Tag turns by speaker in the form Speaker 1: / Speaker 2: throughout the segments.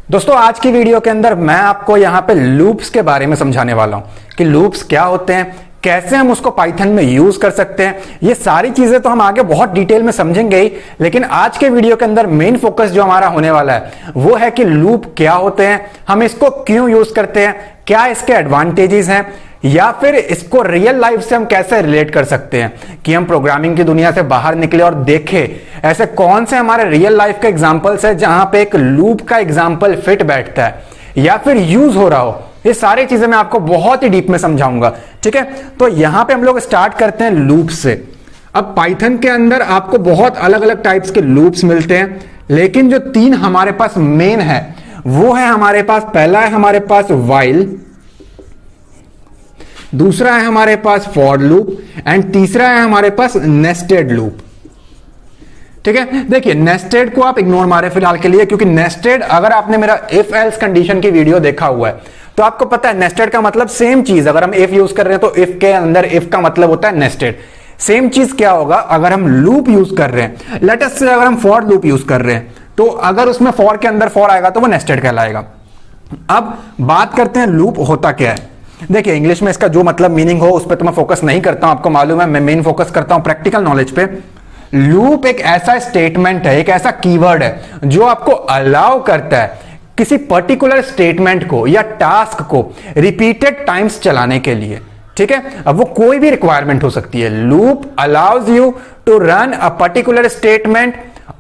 Speaker 1: दोस्तों आज की वीडियो के अंदर मैं आपको यहां पे लूप्स के बारे में समझाने वाला हूं कि लूप्स क्या होते हैं, कैसे हम उसको पाइथन में यूज कर सकते हैं। ये सारी चीजें तो हम आगे बहुत डिटेल में समझेंगे ही, लेकिन आज के वीडियो के अंदर मेन फोकस जो हमारा होने वाला है वो है कि लूप क्या होते हैं, हम इसको क्यों यूज करते हैं, क्या इसके एडवांटेजेस हैं, या फिर इसको रियल लाइफ से हम कैसे रिलेट कर सकते हैं कि हम प्रोग्रामिंग की दुनिया से बाहर निकले और देखें ऐसे कौन से हमारे रियल लाइफ के एग्जांपल्स है जहां पे एक लूप का एग्जांपल फिट बैठता है या फिर यूज हो रहा हो। ये सारी चीजें मैं आपको बहुत ही डीप में समझाऊंगा। ठीक है, तो यहां पे हम लोग स्टार्ट करते हैं लूप से। अब पाइथन के अंदर आपको बहुत अलग अलग टाइप्स के लूप्स मिलते हैं, लेकिन जो तीन हमारे पास मेन है वो है हमारे पास, पहला है हमारे पास व्हाइल, दूसरा है हमारे पास फॉर लूप एंड तीसरा है हमारे पास नेस्टेड लूप। ठीक है, देखिए नेस्टेड को आप इग्नोर मारे फिलहाल के लिए, क्योंकि नेस्टेड अगर आपने मेरा इफ एल्स कंडीशन की वीडियो देखा हुआ है तो आपको पता है नेस्टेड का मतलब सेम चीज। अगर हम इफ यूज कर रहे हैं तो इफ के अंदर इफ का मतलब होता है नेस्टेड। सेम चीज क्या होगा अगर हम लूप यूज कर रहे हैं, लेट अस से अगर हम फॉर लूप यूज कर रहे हैं तो अगर उसमें फॉर के अंदर फॉर आएगा तो वो नेस्टेड कहलाएगा। अब बात करते हैं लूप होता क्या है। देखिए इंग्लिश में इसका जो मतलब मीनिंग हो उस पर तो मैं फोकस नहीं करता हूं, आपको मालूम है मैं मेन फोकस करता हूं प्रैक्टिकल नॉलेज पे। लूप एक ऐसा स्टेटमेंट है, एक ऐसा कीवर्ड है जो आपको अलाउ करता है किसी पर्टिकुलर स्टेटमेंट को या टास्क को रिपीटेड टाइम्स चलाने के लिए। ठीक है, अब वो कोई भी रिक्वायरमेंट हो सकती है। Loop allows you to run a particular statement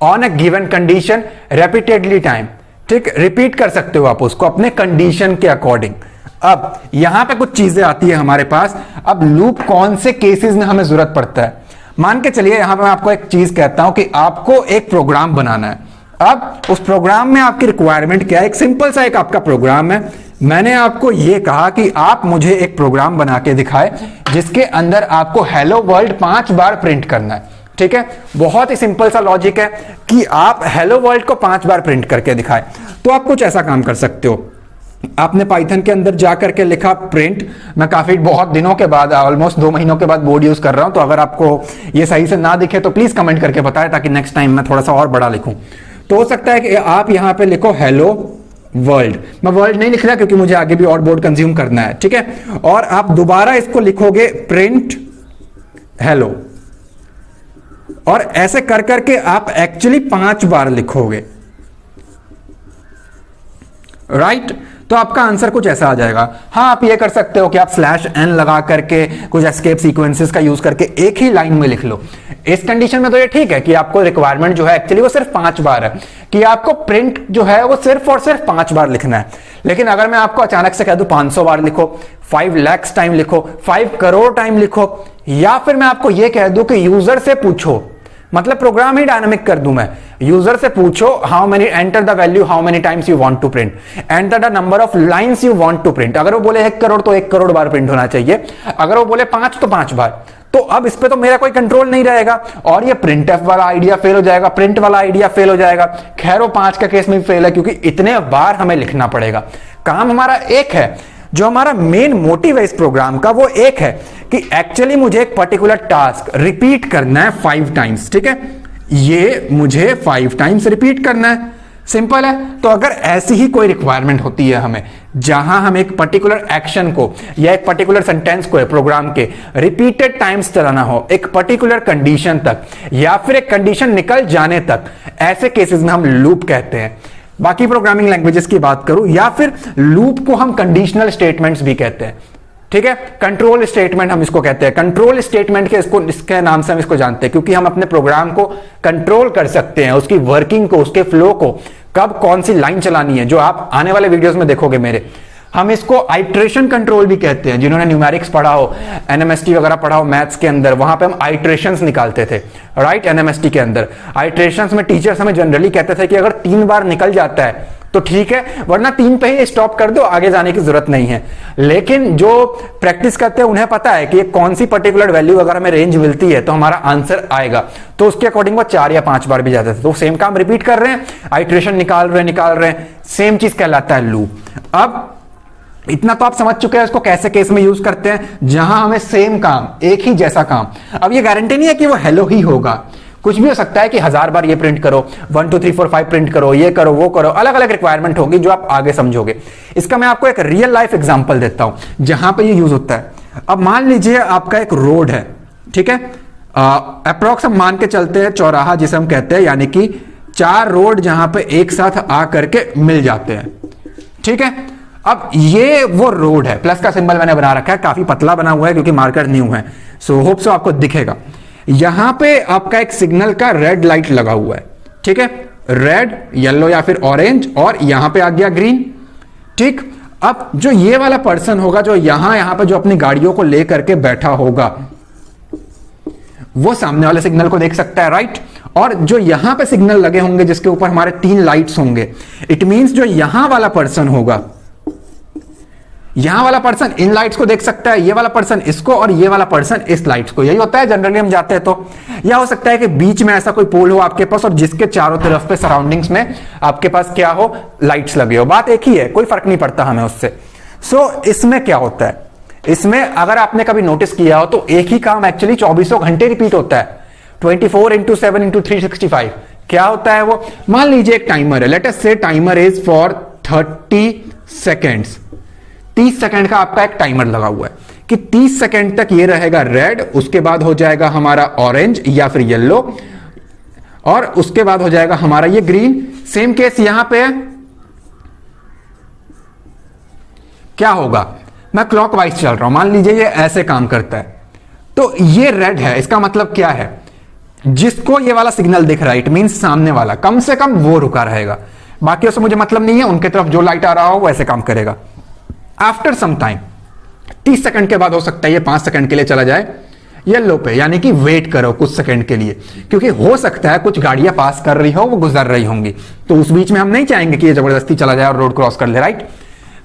Speaker 1: on a given condition repeatedly time. ठीक, रिपीट कर सकते हो आप उसको अपने कंडीशन के अकॉर्डिंग। अब यहां पे कुछ चीजें आती है हमारे पास। अब लूप कौन से केसेस में हमें जरूरत पड़ता है, मान के चलिए यहां पे मैं आपको एक चीज कहता हूं कि आपको एक प्रोग्राम बनाना है। अब उस प्रोग्राम में आपकी रिक्वायरमेंट क्या है, एक सिंपल सा एक आपका प्रोग्राम है। मैंने आपको यह कहा कि आप मुझे एक प्रोग्राम बना के दिखाए जिसके अंदर आपको हेलो वर्ल्ड 5 बार प्रिंट करना है। ठीक है, बहुत ही सिंपल सा लॉजिक है कि आप हेलो वर्ल्ड को 5 बार प्रिंट करके दिखाए। तो आप कुछ ऐसा काम कर सकते हो, आपने पाइथन के अंदर जाकर के लिखा प्रिंट। मैं काफी बहुत दिनों के बाद, ऑलमोस्ट 2 महीनों के बाद बोर्ड यूज कर रहा हूं, तो अगर आपको ये सही से ना दिखे तो प्लीज कमेंट करके बताएं ताकि नेक्स्ट टाइम मैं थोड़ा सा और बड़ा लिखूं। तो हो सकता है कि आप यहां पे लिखो हेलो वर्ल्ड। मैं वर्ल्ड नहीं लिख रहा क्योंकि मुझे आगे भी और बोर्ड कंज्यूम करना है। ठीक है, और आप दोबारा इसको लिखोगे प्रिंट हेलो, और ऐसे कर करके आप एक्चुअली 5 बार लिखोगे। राइट, तो आपका आंसर कुछ ऐसा आ जाएगा। हाँ, आप ये कर सकते हो कि आप /n लगा करके कुछ एस्केप सीक्वेंसेस का यूज करके एक ही लाइन में लिख लो। इस कंडीशन में तो ये ठीक है कि आपको रिक्वायरमेंट जो है एक्चुअली वो सिर्फ 5 बार है, कि आपको प्रिंट जो है वो सिर्फ और सिर्फ 5 बार लिखना है। लेकिन अगर मैं आपको अचानक से कह दूं 500 बार लिखो, 5 लाख टाइम लिखो, 5 करोड़ टाइम लिखो, या फिर मैं आपको यह कह दूं कि यूजर से पूछो, मतलब प्रोग्राम ही डायनामिक कर दूं मैं, यूजर से पूछो how many, enter the value how many times you want to print, enter the number of lines you want to print. अगर वो बोले 1 करोड़ तो 1 करोड़ बार प्रिंट होना चाहिए, अगर वो बोले 5 तो 5 बार। तो अब इस पे तो मेरा कोई कंट्रोल नहीं रहेगा और ये प्रिंटफ वाला आइडिया फेल हो जाएगा, प्रिंट वाला आइडिया फेल हो जाएगा। खैर वो 5 का केस में भी फेल है क्योंकि इतने बार हमें लिखना पड़ेगा। काम हमारा एक है, जो हमारा मेन मोटिव है इस प्रोग्राम का वो एक है कि एक्चुअली मुझे एक पर्टिकुलर टास्क रिपीट करना है 5 टाइम्स। ठीक है, ये मुझे 5 टाइम्स रिपीट करना है, सिंपल है। तो अगर ऐसी ही कोई रिक्वायरमेंट होती है हमें, जहां हम एक पर्टिकुलर एक्शन को या एक पर्टिकुलर सेंटेंस को प्रोग्राम के रिपीटेड टाइम्स चलाना हो एक पर्टिकुलर कंडीशन तक, या फिर एक कंडीशन निकल जाने तक, ऐसे केसेस में हम लूप कहते हैं। बाकी प्रोग्रामिंग लैंग्वेजेस की बात करूं, या फिर लूप को हम कंडीशनल स्टेटमेंट्स भी कहते हैं। ठीक है, कंट्रोल स्टेटमेंट हम इसको कहते हैं। कंट्रोल स्टेटमेंट के इसके नाम से हम इसको जानते हैं क्योंकि हम अपने प्रोग्राम को कंट्रोल कर सकते हैं, उसकी वर्किंग को, उसके फ्लो को, कब कौन सी लाइन चलानी है, जो आप आने वाले वीडियोस में देखोगे मेरे। हम इसको आइट्रेशन कंट्रोल भी कहते हैं। जिन्होंने न्यूमेरिक्स पढ़ा हो, एनएमएसटी वगैरह पढ़ा हो मैथ्स के अंदर, वहां पे हम आइट्रेशंस निकालते थे। राइट, एनएमएसटी के अंदर आइट्रेशंस में टीचर्स हमें जनरली कहते थे कि अगर 3 बार निकल जाता है तो ठीक है, वरना 3 पे ही स्टॉप कर दो, आगे जाने की जरूरत नहीं है। लेकिन जो प्रैक्टिस करते हैं उन्हें पता है कि कौन सी पर्टिकुलर वैल्यू अगर हमें रेंज मिलती है तो हमारा आंसर आएगा, तो उसके अकॉर्डिंग वो 4 या 5 बार भी जाते थे। तो सेम काम रिपीट कर रहे हैं, आइट्रेशन निकाल रहे हैं, सेम चीज कहलाता है लूप। अब इतना तो आप समझ चुके हैं इसको कैसे केस में यूज करते हैं, जहां हमें सेम काम, एक ही जैसा काम। अब ये गारंटी नहीं है कि वो हेलो ही होगा, कुछ भी हो सकता है कि 1000 बार ये प्रिंट करो, 1 2 3 4 5 प्रिंट करो, ये करो वो करो, अलग अलग रिक्वायरमेंट होगी जो आप आगे समझोगे। इसका मैं आपको एक रियल लाइफ एग्जांपल देता हूं जहां पे ये यूज होता है। अब मान लीजिए आपका एक रोड है, ठीक है, अप्रोक्स हम मान के चलते हैं चौराहा जिसे हम कहते हैं, यानी कि 4 रोड जहां पे एक साथ आ करके मिल जाते हैं, ठीक है। अब ये वो रोड है, प्लस का सिंबल मैंने बना रखा है, काफी पतला बना हुआ है क्योंकि मार्कर न्यू है, सो होप सो आपको दिखेगा। यहां पे आपका एक सिग्नल का रेड लाइट लगा हुआ है, ठीक है, रेड, येलो या फिर ऑरेंज, और यहां पे आ गया ग्रीन, ठीक। अब जो ये वाला पर्सन होगा जो यहां पे जो अपनी गाड़ियों को लेकर के बैठा होगा, वो सामने वाले सिग्नल को देख सकता है, राइट। और जो यहां पे सिग्नल लगे होंगे जिसके ऊपर हमारे 3 लाइट्स होंगे, इट मींस जो यहां वाला पर्सन होगा, यहां वाला पर्सन इन लाइट्स को देख सकता है, ये वाला पर्सन इसको, और ये वाला पर्सन इस लाइट्स को। यही होता है जनरली हम जाते हैं तो। या हो सकता है कि बीच में ऐसा कोई पोल हो आपके पास और जिसके चारों तरफ पे सराउंडिंग्स में आपके पास क्या हो, लाइट्स लगे हो, बात एक ही है, कोई फर्क नहीं पड़ता हमें उससे। सो इसमें क्या होता है, इसमें अगर आपने कभी नोटिस किया हो तो एक ही काम एक्चुअली 24 घंटे रिपीट होता है, 24/7/365। क्या होता है वो, मान लीजिए एक टाइमर है, लेट अस से timer is for 30 seconds, 30 second का आपका एक टाइमर लगा हुआ है कि 30 सेकंड तक ये रहेगा रेड, उसके बाद हो जाएगा हमारा ऑरेंज या फिर येलो, और उसके बाद हो जाएगा हमारा ये ग्रीन। सेम केस यहां पे है, क्या होगा, मैं क्लॉकवाइज चल रहा हूं, मान लीजिए ये ऐसे काम करता है, तो ये रेड है, इसका मतलब क्या है, जिसको ये वाला सिग्नल दिख रहा है, इट मींस सामने वाला कम से कम वो रुका रहेगा, बाकी उससे मुझे मतलब नहीं है, उनके तरफ जो लाइट आ रहा हो वो ऐसे काम करेगा। आफ्टर सम टाइम 30 सेकंड के बाद हो सकता है ये 5 सेकंड के लिए चला जाए येलो पे, यानी कि वेट करो कुछ सेकंड के लिए, क्योंकि हो सकता है कुछ गाड़ियां पास कर रही हो, वो गुजर रही होंगी, तो उस बीच में हम नहीं चाहेंगे कि ये जबरदस्ती चला जाए और रोड क्रॉस कर ले, राइट।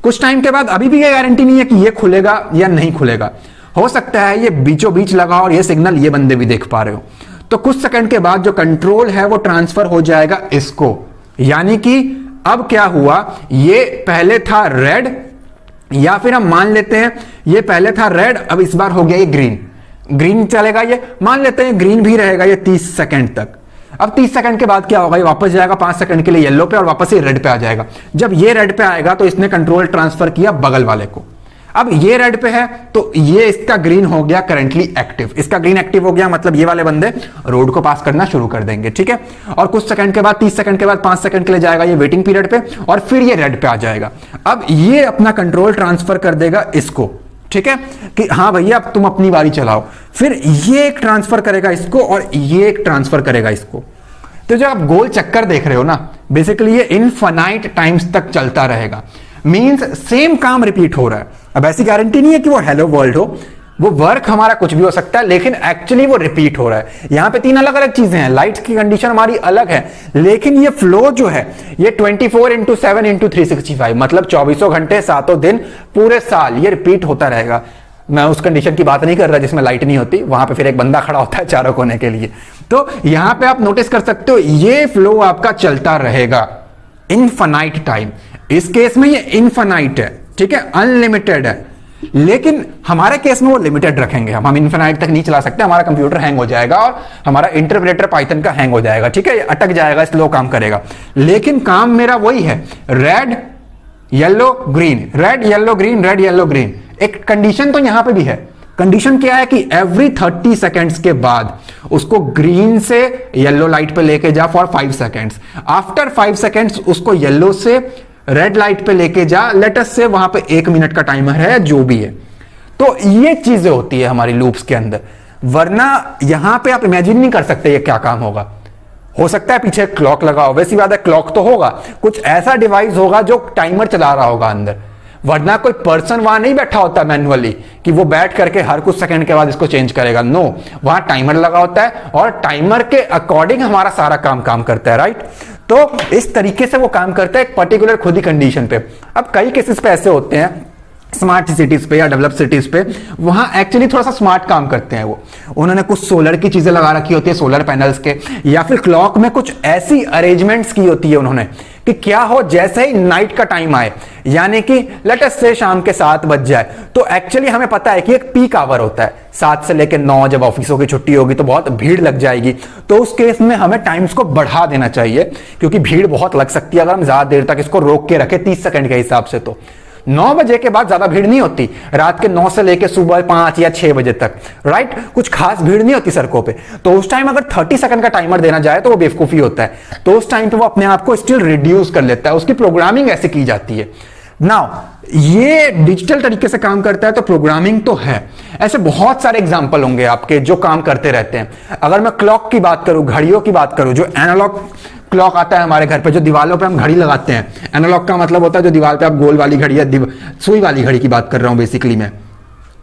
Speaker 1: कुछ टाइम के बाद अभी भी ये गारंटी नहीं है कि ये खुलेगा या नहीं खुलेगा, हो सकता है ये बीचों बीच लगा और ये सिग्नल ये बंदे भी देख पा रहे हो, तो कुछ सेकंड के बाद जो कंट्रोल है वो ट्रांसफर हो जाएगा इसको, यानी कि अब क्या हुआ, ये पहले था रेड, या फिर हम मान लेते हैं ये पहले था रेड, अब इस बार हो गया ये ग्रीन, ग्रीन चलेगा, ये मान लेते हैं ग्रीन भी रहेगा ये 30 सेकंड तक। अब 30 सेकंड के बाद क्या होगा, ये वापस जाएगा 5 सेकंड के लिए येलो पे और वापस ये रेड पे आ जाएगा। जब ये रेड पे आएगा तो इसने कंट्रोल ट्रांसफर किया बगल वाले को, अब ये रेड पे है तो ये इसका ग्रीन हो गया करंटली एक्टिव, इसका ग्रीन एक्टिव हो गया, मतलब ये वाले बंदे रोड को पास करना शुरू कर देंगे, ठीक है। और कुछ सेकंड के बाद 30 सेकंड के बाद 5 सेकंड के लिए जाएगा ये वेटिंग पीरियड पे और फिर ये रेड पे आ जाएगा। अब ये अपना कंट्रोल ट्रांसफर कर देगा इसको, ठीक है, कि हाँ भैया अब तुम अपनी बारी चलाओ, फिर ये एक ट्रांसफर करेगा इसको और ये एक ट्रांसफर करेगा इसको। तो जब आप गोल चक्कर देख रहे हो ना, बेसिकली ये इनफाइनाइट टाइम्स तक चलता रहेगा, मींस सेम काम रिपीट हो रहा है। अब ऐसी गारंटी नहीं है कि वो हेलो वर्ल्ड हो, वो वर्क हमारा कुछ भी हो सकता है, लेकिन एक्चुअली वो रिपीट हो रहा है। यहां पे 3 अलग अलग चीजें हैं, लाइट्स की कंडीशन हमारी अलग है, लेकिन ये फ्लो जो है ये 24/7/365, मतलब 24 घंटे 7 दिन पूरे साल ये रिपीट होता रहेगा। मैं उस कंडीशन की बात नहीं कर रहा जिसमें लाइट नहीं होती, वहां पे फिर एक बंदा खड़ा होता है चारों कोने के लिए। तो यहां पे आप नोटिस कर सकते हो ये फ्लो आपका चलता रहेगा इनफाइनाइट टाइम। इस केस में ये इनफाइनाइट है, ठीक है, अनलिमिटेड है, लेकिन हमारे केस में वो लिमिटेड रखेंगे, हम इनफाइनाइट तक नहीं चला सकते, हमारा कंप्यूटर हैंग हो जाएगा और हमारा इंटरप्रेटर पाइथन का हैंग हो जाएगा, ठीक है, ये अटक जाएगा, स्लो काम करेगा। लेकिन काम मेरा वही है, red yellow green, red yellow green, red yellow green. एक कंडीशन तो यहां पे भी है, कंडीशन क्या है कि एवरी 30 सेकेंड्स के बाद उसको ग्रीन से येलो लाइट पे लेके जा फॉर 5 सेकेंड्स, आफ्टर 5 सेकेंड्स उसको येलो से रेड लाइट पे लेके जा, लेटस से वहां पे 1 मिनट का टाइमर है जो भी है। तो ये चीजें होती है हमारी लूप्स के अंदर, वरना यहां पे आप इमेजिन नहीं कर सकते ये क्या काम होगा। हो सकता है पीछे क्लॉक लगा हो, वैसी बात है क्लॉक तो होगा, कुछ ऐसा डिवाइस होगा जो टाइमर चला रहा होगा अंदर, वरना कोई पर्सन वहां नहीं बैठा होता मैन्युअली कि वो बैठ करके हर कुछ सेकंड के बाद इसको चेंज करेगा। नो, वहां टाइमर लगा होता है और टाइमर के अकॉर्डिंग हमारा सारा काम करता है, राइट। तो इस तरीके से वो काम करता है एक पर्टिकुलर खुद ही कंडीशन पे। अब कई केसेस पे ऐसे होते हैं स्मार्ट सिटीज पे या डेवलप सिटीज पे, वहां एक्चुअली थोड़ा सा स्मार्ट काम करते हैं वो। उन्होंने कुछ सोलर की चीजें लगा रखी होती है, सोलर पैनल्स के, या फिर क्लॉक में कुछ ऐसी अरेंजमेंट्स की होती है उन्होंने कि क्या हो जैसे ही नाइट का टाइम आए, यानी कि लेट अस से शाम के 7 बज जाए, तो एक्चुअली हमें पता है कि एक पीक आवर होता है 7 से लेकर 9, जब ऑफिसों की छुट्टी होगी तो बहुत भीड़ लग जाएगी, तो उस केस में हमें टाइम्स को बढ़ा देना चाहिए, क्योंकि भीड़ बहुत लग सकती है अगर हम ज्यादा देर तक इसको रोक के रखें 30 सेकंड के हिसाब से। तो 9 बजे के बाद ज्यादा भीड़ नहीं होती, रात के 9 से लेकर सुबह 5 या 6 बजे तक, राइट, कुछ खास भीड़ नहीं होती सड़कों पे। तो उस टाइम अगर 30 सेकंड का टाइमर देना जाए तो वो बेवकूफी होता है, तो उस टाइम पे वो अपने आप को स्टिल रिड्यूस कर लेता है, उसकी प्रोग्रामिंग ऐसे की जाती है। नाउ ये डिजिटल तरीके से काम करता है तो प्रोग्रामिंग तो है, ऐसे बहुत सारे एग्जांपल होंगे आपके जो काम करते रहते हैं। अगर मैं क्लॉक की बात करूं, घड़ियों की बात करूं, जो एनालॉग क्लॉक आता है हमारे घर पे, जो दीवालों पे हम घड़ी लगाते हैं, एनालॉग का मतलब होता है जो दीवार पे आप गोल वाली घड़ी या सुई वाली घड़ी की बात कर रहा हूं बेसिकली मैं।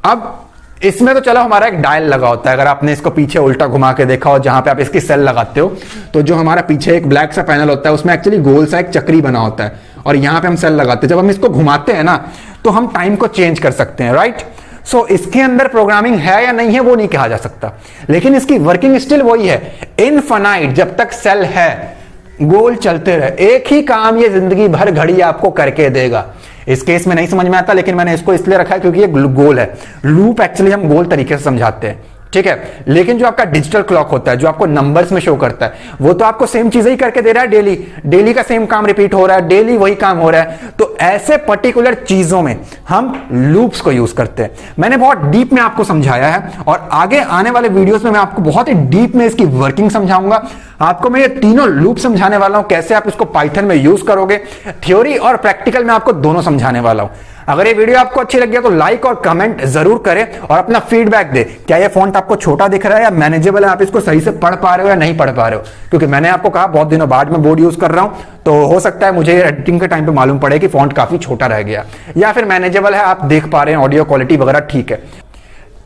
Speaker 1: अब इसमें तो चलो हमारा एक डायल लगा होता है, अगर आपने इसको पीछे उल्टा घुमा के देखा हो, जहां पे आप इसकी सेल लगाते हो, तो जो हमारा पीछे एक ब्लैक सा पैनल होता है उसमें एक्चुअली गोल सा एक चक्री बना होता है, और यहां पे हम सेल लगाते हैं। जब हम इसको घुमाते हैं ना तो हम टाइम को चेंज कर सकते हैं, राइट। सो इसके अंदर प्रोग्रामिंग है या नहीं है वो नहीं कहा जा सकता, लेकिन इसकी वर्किंग स्टिल वही है, इनफाइनाइट, जब तक सेल है गोल चलते रहे, एक ही काम ये जिंदगी भर घड़ी आपको करके देगा। इस केस में नहीं समझ में आता, लेकिन मैंने इसको इसलिए रखा है क्योंकि ये गोल है। लूप एक्चुअली हम गोल तरीके से समझाते हैं, ठीक है, लेकिन जो आपका डिजिटल क्लॉक होता है, जो आपको नंबर्स में शो करता है, वो तो आपको सेम चीजें ही करके दे रहा है, डेली डेली का सेम काम रिपीट हो रहा है, डेली वही काम हो रहा है। तो ऐसे पर्टिकुलर चीजों में हम लूप्स को यूज करते हैं। मैंने बहुत डीप में आपको समझाया है, और आगे आने वाले वीडियोस में मैं आपको बहुत ही डीप में इसकी वर्किंग समझाऊंगा। आपको मैं ये तीनों लूप समझाने वाला हूं, कैसे आप इसको पाइथन में यूज करोगे, थ्योरी और प्रैक्टिकल में आपको दोनों समझाने वाला हूं। अगर ये वीडियो आपको अच्छी लगी तो लाइक और कमेंट जरूर करें और अपना फीडबैक दे। क्या ये फॉन्ट आपको छोटा दिख रहा है या मैनेजेबल है, आप इसको सही से पढ़ पा रहे हो या नहीं पढ़ पा रहे हो? क्योंकि मैंने आपको कहा बहुत दिनों बाद मैं बोर्ड यूज कर रहा हूं, तो हो सकता है मुझे एडिटिंग के टाइम पे मालूम पड़े कि फॉन्ट काफी छोटा रह गया, या फिर मैनेजेबल है, आप देख पा रहे हैं, ऑडियो क्वालिटी वगैरह ठीक है।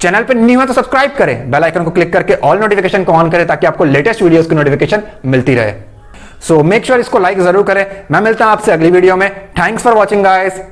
Speaker 1: चैनल पे नहीं हुआ तो सब्सक्राइब करें, बेल आइकन को क्लिक करके ऑल नोटिफिकेशन को ऑन करें, ताकि आपको लेटेस्ट वीडियोस की नोटिफिकेशन मिलती रहे। सो मेक श्योर इसको लाइक जरूर करें। मैं मिलता हूं आपसे अगली वीडियो में। Thanks for watching guys.